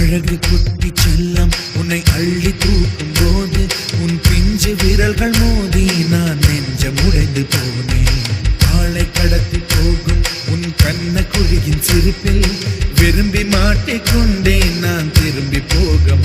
அழகு குட்டி செல்லம் உன்னை அள்ளி தூக்கும் போது உன் பிஞ்சு விரல்கள் மோதி நான் நெஞ்சம் உடைந்து போனேன். ஆளை கடத்தி போகும் உன் கண்ண குழியின் சிரிப்பில் விரும்பி மாட்டிக்கொண்டேன் நான் திரும்பி போக